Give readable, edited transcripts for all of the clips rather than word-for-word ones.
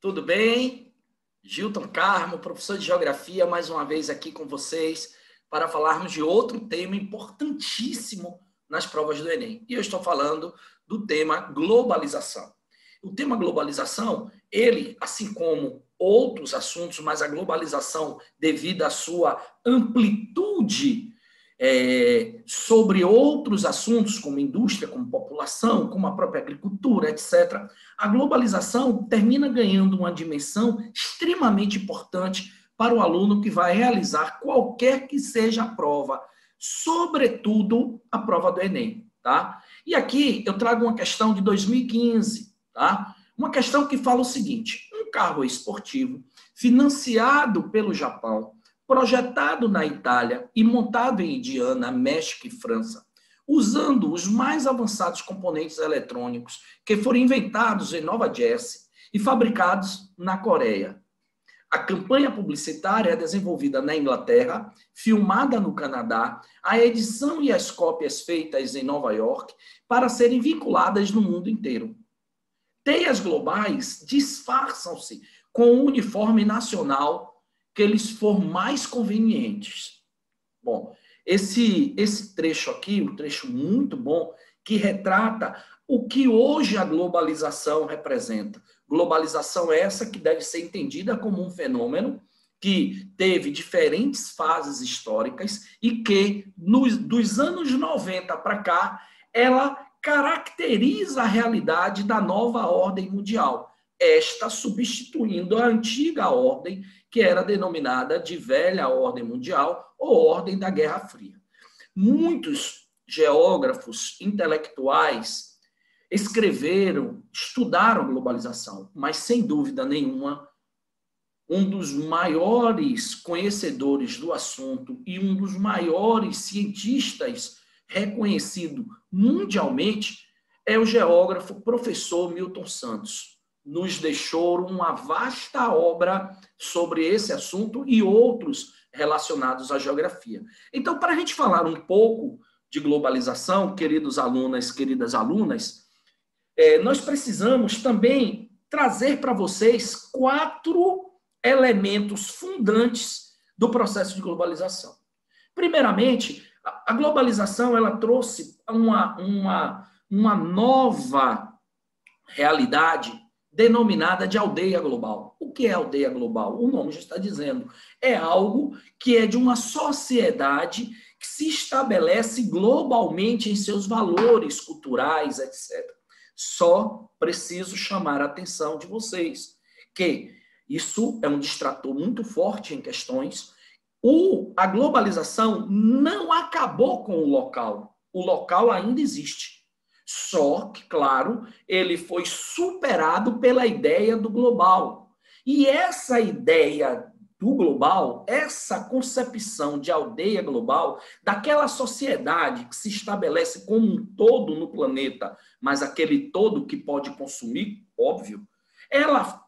Tudo bem? Gilton Carmo, professor de Geografia, mais uma vez aqui com vocês para falarmos de outro tema importantíssimo nas provas do Enem. E eu estou falando do tema globalização. O tema globalização, ele, assim como outros assuntos, mas a globalização, devido à sua amplitude sobre outros assuntos, como indústria, como população, como a própria agricultura, etc., a globalização termina ganhando uma dimensão extremamente importante para o aluno que vai realizar qualquer que seja a prova, sobretudo a prova do Enem. Tá? E aqui eu trago uma questão de 2015, tá? Uma questão que fala o seguinte: um carro esportivo financiado pelo Japão, projetado na Itália e montado em Indiana, México e França, usando os mais avançados componentes eletrônicos que foram inventados em Nova Jersey e fabricados na Coreia. A campanha publicitária é desenvolvida na Inglaterra, filmada no Canadá, a edição e as cópias feitas em Nova York para serem vinculadas no mundo inteiro. Teias globais disfarçam-se com o uniforme nacional que lhes for mais convenientes. Bom, esse trecho aqui, um trecho muito bom, que retrata o que hoje a globalização representa. Globalização essa que deve ser entendida como um fenômeno que teve diferentes fases históricas e que, dos anos 90 para cá, ela caracteriza a realidade da nova ordem mundial. Esta substituindo a antiga ordem, que era denominada de velha ordem mundial ou ordem da Guerra Fria. Muitos geógrafos intelectuais escreveram, estudaram a globalização, mas, sem dúvida nenhuma, um dos maiores conhecedores do assunto e um dos maiores cientistas reconhecido mundialmente é o geógrafo professor Milton Santos. Nos deixou uma vasta obra sobre esse assunto e outros relacionados à geografia. Então, para a gente falar um pouco de globalização, queridos alunos, queridas alunas, nós precisamos também trazer para vocês 4 elementos fundantes do processo de globalização. Primeiramente, a globalização ela trouxe uma nova realidade denominada de aldeia global. O que é aldeia global? O nome já está dizendo. É algo que é de uma sociedade que se estabelece globalmente em seus valores culturais, etc. Só preciso chamar a atenção de vocês que isso é um distrator muito forte em questões. A globalização não acabou com o local. O local ainda existe. Só que, claro, ele foi superado pela ideia do global. E essa ideia do global, essa concepção de aldeia global, daquela sociedade que se estabelece como um todo no planeta, mas aquele todo que pode consumir, óbvio, ela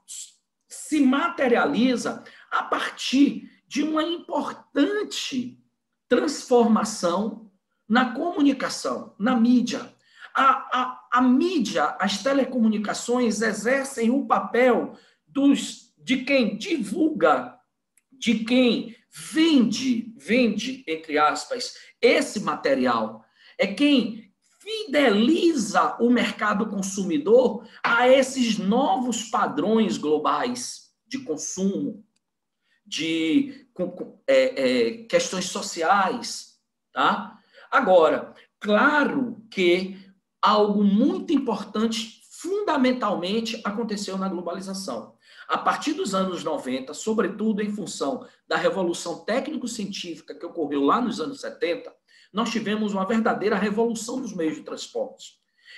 se materializa a partir de uma importante transformação na comunicação, na mídia. A mídia, as telecomunicações exercem o papel de quem divulga, de quem vende, entre aspas, esse material. É quem fideliza o mercado consumidor a esses novos padrões globais de consumo, de questões sociais. Tá? Agora, claro que algo muito importante, fundamentalmente, aconteceu na globalização. A partir dos anos 90, sobretudo em função da revolução técnico-científica que ocorreu lá nos anos 70, nós tivemos uma verdadeira revolução dos meios de transporte.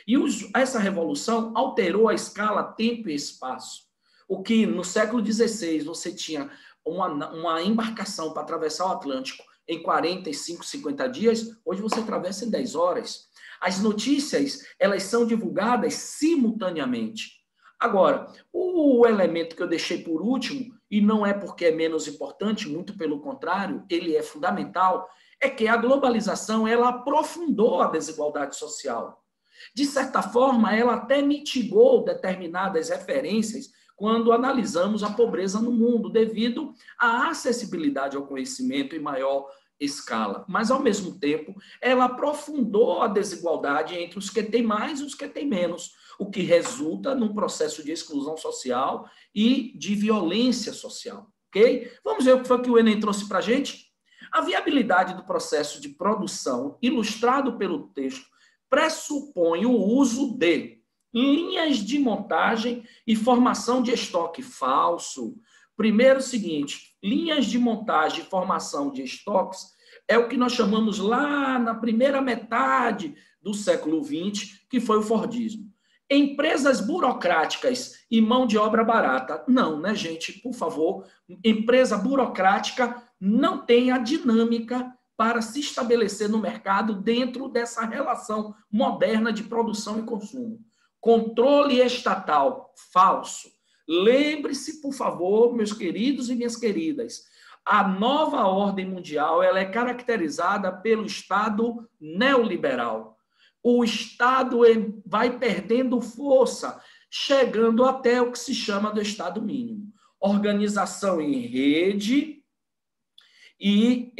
E essa revolução alterou a escala tempo e espaço. O que no século XVI você tinha uma embarcação para atravessar o Atlântico em 45, 50 dias, hoje você atravessa em 10 horas. As notícias, elas são divulgadas simultaneamente. Agora, o elemento que eu deixei por último, e não é porque é menos importante, muito pelo contrário, ele é fundamental, é que a globalização, ela aprofundou a desigualdade social. De certa forma, ela até mitigou determinadas referências, quando analisamos a pobreza no mundo, devido à acessibilidade ao conhecimento em maior escala. Mas, ao mesmo tempo, ela aprofundou a desigualdade entre os que têm mais e os que têm menos, o que resulta num processo de exclusão social e de violência social. Ok? Vamos ver o que foi que o Enem trouxe para a gente? A viabilidade do processo de produção, ilustrado pelo texto, pressupõe o uso de linhas de montagem e formação de estoque falso. Primeiro, o seguinte, linhas de montagem e formação de estoques é o que nós chamamos lá na primeira metade do século XX, que foi o Fordismo. Empresas burocráticas e mão de obra barata. Não, né, gente? Por favor, empresa burocrática não tem a dinâmica para se estabelecer no mercado dentro dessa relação moderna de produção e consumo. Controle estatal falso. Lembre-se, por favor, meus queridos e minhas queridas, a nova ordem mundial ela é caracterizada pelo Estado neoliberal. O Estado vai perdendo força, chegando até o que se chama do Estado mínimo. Organização em rede e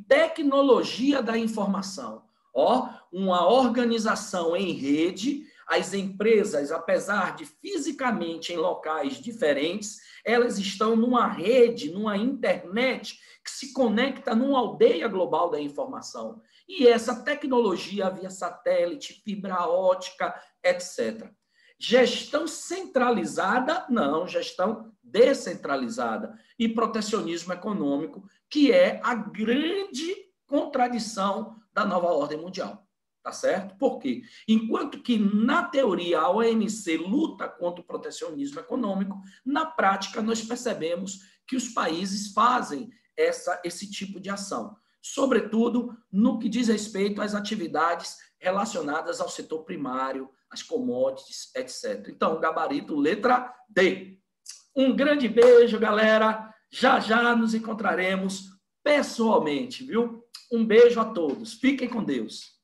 tecnologia da informação. Uma organização em rede, as empresas, apesar de fisicamente em locais diferentes, elas estão numa rede, numa internet que se conecta numa aldeia global da informação. E essa tecnologia via satélite, fibra ótica, etc. Gestão centralizada? Não, gestão descentralizada. E protecionismo econômico, que é a grande contradição da nova ordem mundial. Tá certo? Por quê? Enquanto que, na teoria, a OMC luta contra o protecionismo econômico, na prática, nós percebemos que os países fazem esse tipo de ação, sobretudo no que diz respeito às atividades relacionadas ao setor primário, às commodities, etc. Então, gabarito, letra D. Um grande beijo, galera. Já já nos encontraremos pessoalmente, viu? Um beijo a todos. Fiquem com Deus.